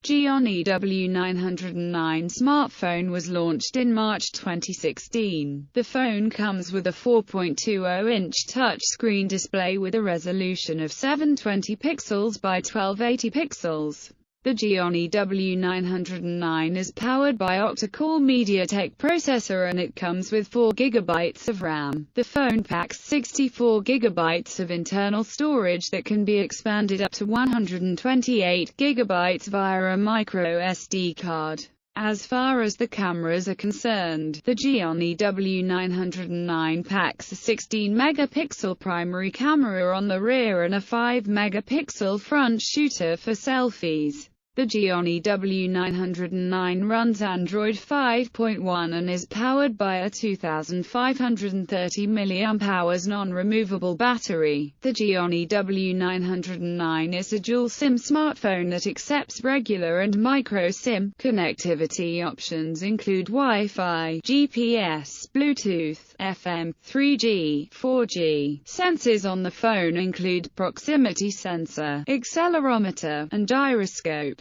Gionee W909 smartphone was launched in March 2016. The phone comes with a 4.20-inch touchscreen display with a resolution of 720 pixels by 1280 pixels. The Gionee W909 is powered by octa-core MediaTek processor and it comes with 4 GB of RAM. The phone packs 64 GB of internal storage that can be expanded up to 128 GB via a micro SD card. As far as the cameras are concerned, the Gionee W909 packs a 16-megapixel primary camera on the rear and a 5-megapixel front shooter for selfies. The Gionee W909 runs Android 5.1 and is powered by a 2530 mAh non-removable battery. The Gionee W909 is a dual SIM smartphone that accepts regular and micro SIM. Connectivity options include Wi-Fi, GPS, Bluetooth, FM, 3G, 4G. Sensors on the phone include proximity sensor, accelerometer, and gyroscope.